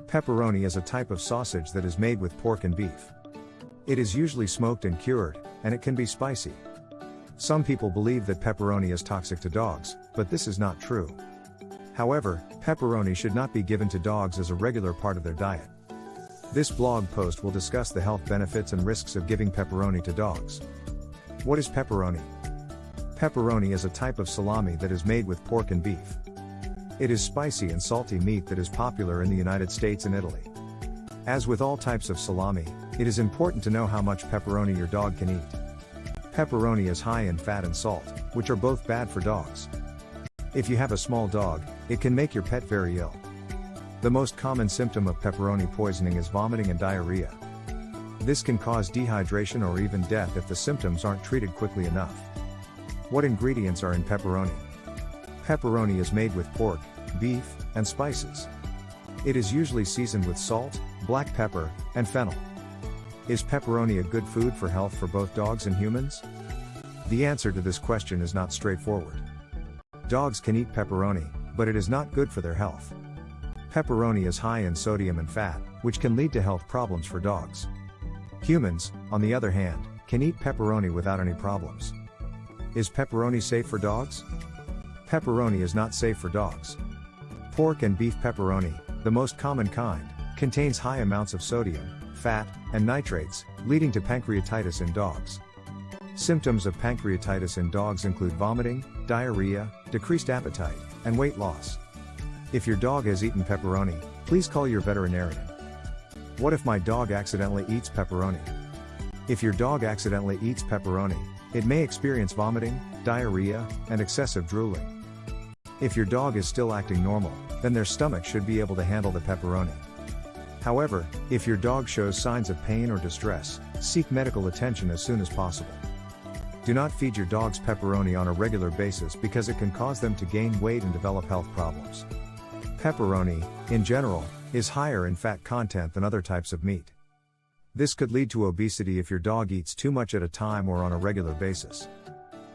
Pepperoni is a type of sausage that is made with pork and beef. It is usually smoked and cured, and it can be spicy. Some people believe that pepperoni is toxic to dogs, but this is not true. However, pepperoni should not be given to dogs as a regular part of their diet. This blog post will discuss the health benefits and risks of giving pepperoni to dogs. What is pepperoni? Pepperoni is a type of salami that is made with pork and beef. It is spicy and salty meat that is popular in the United States and Italy. As with all types of salami, it is important to know how much pepperoni your dog can eat. Pepperoni is high in fat and salt, which are both bad for dogs. If you have a small dog, it can make your pet very ill. The most common symptom of pepperoni poisoning is vomiting and diarrhea. This can cause dehydration or even death if the symptoms aren't treated quickly enough. What ingredients are in pepperoni? Pepperoni is made with pork, beef, and spices. It is usually seasoned with salt, black pepper, and fennel. Is pepperoni a good food for health for both dogs and humans? The answer to this question is not straightforward. Dogs can eat pepperoni, but it is not good for their health. Pepperoni is high in sodium and fat, which can lead to health problems for dogs. Humans, on the other hand, can eat pepperoni without any problems. Is pepperoni safe for dogs? Pepperoni is not safe for dogs. Pork and beef pepperoni, the most common kind, contains high amounts of sodium, fat, and nitrates, leading to pancreatitis in dogs. Symptoms of pancreatitis in dogs include vomiting, diarrhea, decreased appetite, and weight loss. If your dog has eaten pepperoni, please call your veterinarian. What if my dog accidentally eats pepperoni? If your dog accidentally eats pepperoni, it may experience vomiting, diarrhea, and excessive drooling. If your dog is still acting normal, then their stomach should be able to handle the pepperoni. However, if your dog shows signs of pain or distress, seek medical attention as soon as possible. Do not feed your dogs pepperoni on a regular basis because it can cause them to gain weight and develop health problems. Pepperoni, in general, is higher in fat content than other types of meat. This could lead to obesity if your dog eats too much at a time or on a regular basis.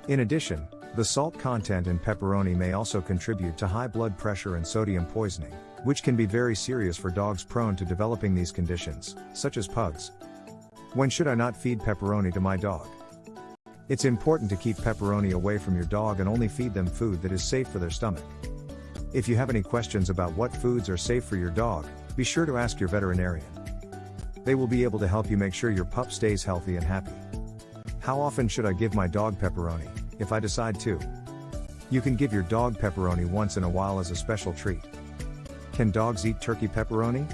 In addition, the salt content in pepperoni may also contribute to high blood pressure and sodium poisoning, which can be very serious for dogs prone to developing these conditions, such as pugs. When should I not feed pepperoni to my dog? It's important to keep pepperoni away from your dog and only feed them food that is safe for their stomach. If you have any questions about what foods are safe for your dog, be sure to ask your veterinarian. They will be able to help you make sure your pup stays healthy and happy. How often should I give my dog pepperoni, if I decide to? You can give your dog pepperoni once in a while as a special treat. Can dogs eat turkey pepperoni?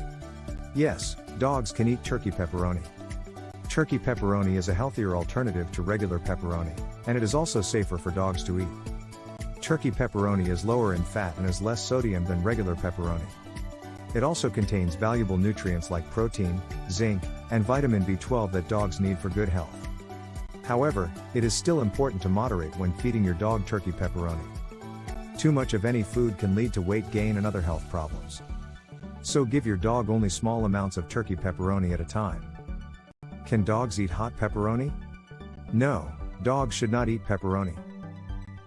Yes, dogs can eat turkey pepperoni. Turkey pepperoni is a healthier alternative to regular pepperoni, and it is also safer for dogs to eat. Turkey pepperoni is lower in fat and has less sodium than regular pepperoni. It also contains valuable nutrients like protein, zinc, and vitamin B12 that dogs need for good health. However, it is still important to moderate when feeding your dog turkey pepperoni. Too much of any food can lead to weight gain and other health problems. So give your dog only small amounts of turkey pepperoni at a time. Can dogs eat hot pepperoni? No, dogs should not eat pepperoni.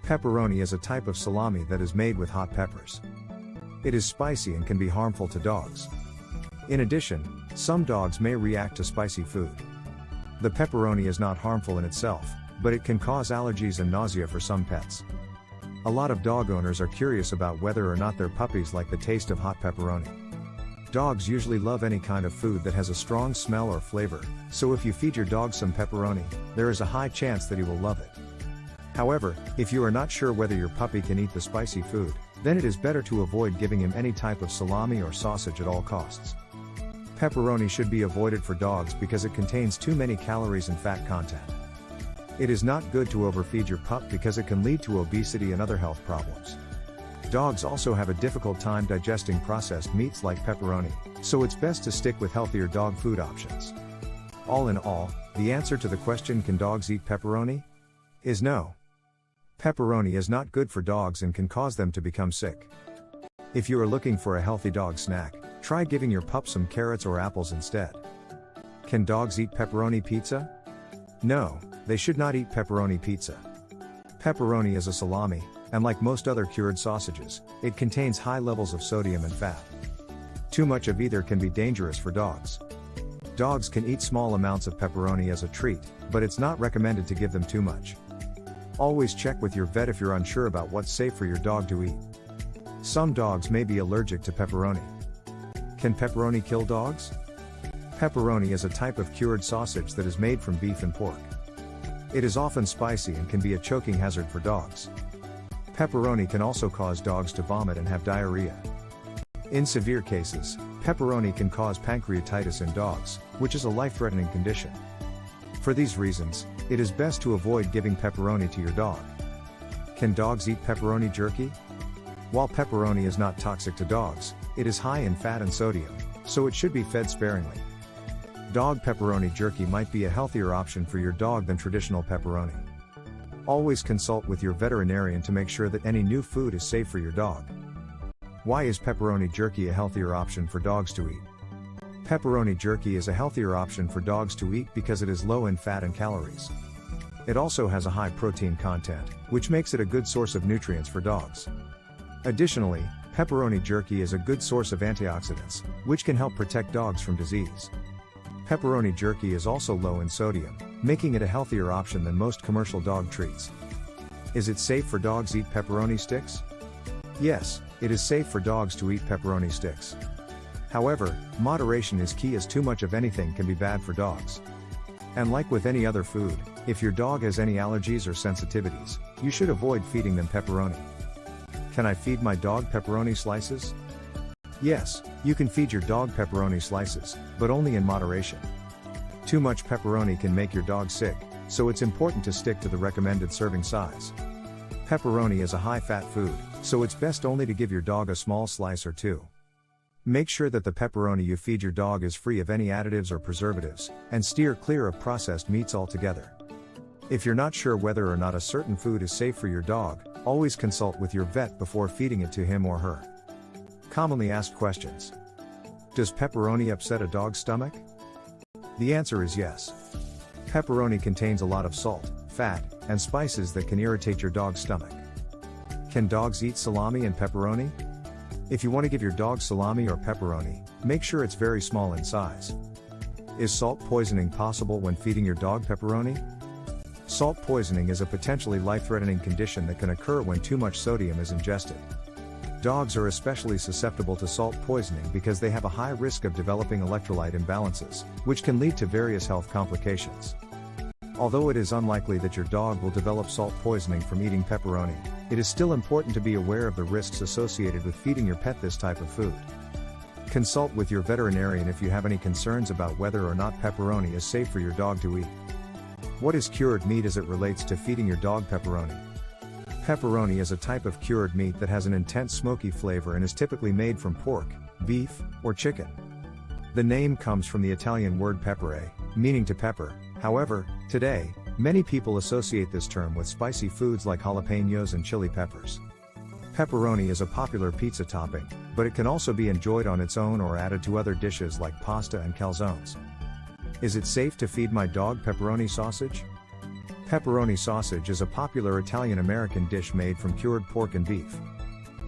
Pepperoni is a type of salami that is made with hot peppers. It is spicy and can be harmful to dogs. In addition, some dogs may react to spicy food. The pepperoni is not harmful in itself, but it can cause allergies and nausea for some pets. A lot of dog owners are curious about whether or not their puppies like the taste of hot pepperoni. Dogs usually love any kind of food that has a strong smell or flavor, so if you feed your dog some pepperoni, there is a high chance that he will love it. However, if you are not sure whether your puppy can eat the spicy food, then it is better to avoid giving him any type of salami or sausage at all costs. Pepperoni should be avoided for dogs because it contains too many calories and fat content. It is not good to overfeed your pup because it can lead to obesity and other health problems. Dogs also have a difficult time digesting processed meats like pepperoni, so it's best to stick with healthier dog food options. All in all, the answer to the question, can dogs eat pepperoni? Is no. Pepperoni is not good for dogs and can cause them to become sick. If you are looking for a healthy dog snack, try giving your pup some carrots or apples instead. Can dogs eat pepperoni pizza? No, they should not eat pepperoni pizza. Pepperoni is a salami, and like most other cured sausages, it contains high levels of sodium and fat. Too much of either can be dangerous for dogs. Dogs can eat small amounts of pepperoni as a treat, but it's not recommended to give them too much. Always check with your vet if you're unsure about what's safe for your dog to eat. Some dogs may be allergic to pepperoni. Can pepperoni kill dogs? Pepperoni is a type of cured sausage that is made from beef and pork. It is often spicy and can be a choking hazard for dogs. Pepperoni can also cause dogs to vomit and have diarrhea. In severe cases, pepperoni can cause pancreatitis in dogs, which is a life-threatening condition. For these reasons, it is best to avoid giving pepperoni to your dog. Can dogs eat pepperoni jerky? While pepperoni is not toxic to dogs, it is high in fat and sodium, so it should be fed sparingly. Dog pepperoni jerky might be a healthier option for your dog than traditional pepperoni. Always consult with your veterinarian to make sure that any new food is safe for your dog. Why is pepperoni jerky a healthier option for dogs to eat? Pepperoni jerky is a healthier option for dogs to eat because it is low in fat and calories. It also has a high protein content, which makes it a good source of nutrients for dogs. Additionally, pepperoni jerky is a good source of antioxidants, which can help protect dogs from disease. Pepperoni jerky is also low in sodium, making it a healthier option than most commercial dog treats. Is it safe for dogs to eat pepperoni sticks? Yes, it is safe for dogs to eat pepperoni sticks. However, moderation is key as too much of anything can be bad for dogs. And like with any other food, if your dog has any allergies or sensitivities, you should avoid feeding them pepperoni. Can I feed my dog pepperoni slices? Yes, you can feed your dog pepperoni slices, but only in moderation. Too much pepperoni can make your dog sick, so it's important to stick to the recommended serving size. Pepperoni is a high-fat food, so it's best only to give your dog a small slice or two. Make sure that the pepperoni you feed your dog is free of any additives or preservatives, and steer clear of processed meats altogether. If you're not sure whether or not a certain food is safe for your dog, always consult with your vet before feeding it to him or her. Commonly asked questions. Does pepperoni upset a dog's stomach? The answer is yes. Pepperoni contains a lot of salt, fat, and spices that can irritate your dog's stomach. Can dogs eat salami and pepperoni? If you want to give your dog salami or pepperoni, make sure it's very small in size. Is salt poisoning possible when feeding your dog pepperoni? Salt poisoning is a potentially life-threatening condition that can occur when too much sodium is ingested. Dogs are especially susceptible to salt poisoning because they have a high risk of developing electrolyte imbalances, which can lead to various health complications. Although it is unlikely that your dog will develop salt poisoning from eating pepperoni, it is still important to be aware of the risks associated with feeding your pet this type of food. Consult with your veterinarian if you have any concerns about whether or not pepperoni is safe for your dog to eat. What is cured meat as it relates to feeding your dog pepperoni? Pepperoni is a type of cured meat that has an intense smoky flavor and is typically made from pork, beef, or chicken. The name comes from the Italian word peppere, meaning to pepper. However, today, many people associate this term with spicy foods like jalapenos and chili peppers. Pepperoni is a popular pizza topping, but it can also be enjoyed on its own or added to other dishes like pasta and calzones. Is it safe to feed my dog pepperoni sausage? Pepperoni sausage is a popular Italian-American dish made from cured pork and beef.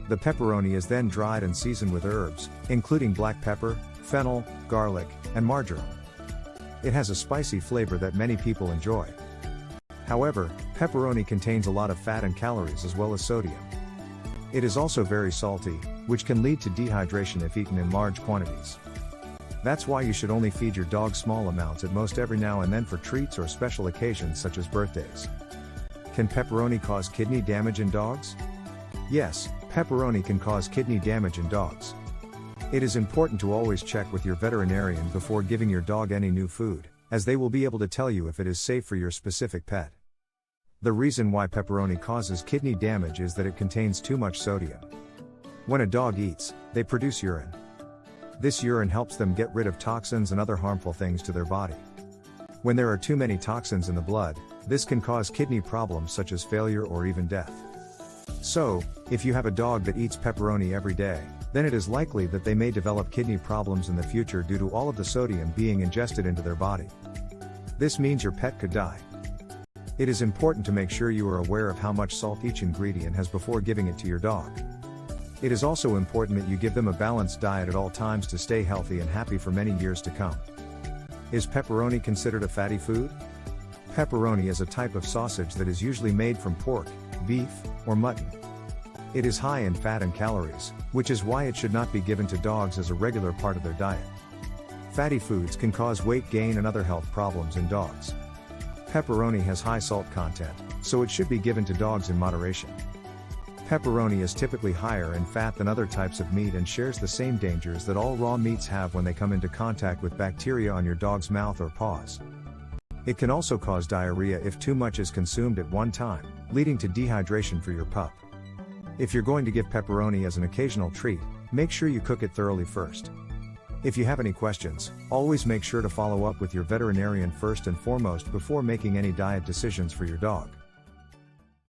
The pepperoni is then dried and seasoned with herbs, including black pepper, fennel, garlic, and marjoram. It has a spicy flavor that many people enjoy. However, pepperoni contains a lot of fat and calories as well as sodium. It is also very salty, which can lead to dehydration if eaten in large quantities. That's why you should only feed your dog small amounts at most every now and then for treats or special occasions such as birthdays. Can pepperoni cause kidney damage in dogs? Yes, pepperoni can cause kidney damage in dogs. It is important to always check with your veterinarian before giving your dog any new food, as they will be able to tell you if it is safe for your specific pet. The reason why pepperoni causes kidney damage is that it contains too much sodium. When a dog eats, they produce urine. This urine helps them get rid of toxins and other harmful things to their body. When there are too many toxins in the blood, this can cause kidney problems such as failure or even death. So, if you have a dog that eats pepperoni every day, then it is likely that they may develop kidney problems in the future due to all of the sodium being ingested into their body. This means your pet could die. It is important to make sure you are aware of how much salt each ingredient has before giving it to your dog. It is also important that you give them a balanced diet at all times to stay healthy and happy for many years to come. Is pepperoni considered a fatty food? Pepperoni is a type of sausage that is usually made from pork, beef, or mutton. It is high in fat and calories, which is why it should not be given to dogs as a regular part of their diet. Fatty foods can cause weight gain and other health problems in dogs. Pepperoni has high salt content, so it should be given to dogs in moderation. Pepperoni is typically higher in fat than other types of meat and shares the same dangers that all raw meats have when they come into contact with bacteria on your dog's mouth or paws. It can also cause diarrhea if too much is consumed at one time, leading to dehydration for your pup. If you're going to give pepperoni as an occasional treat, make sure you cook it thoroughly first. If you have any questions, always make sure to follow up with your veterinarian first and foremost before making any diet decisions for your dog.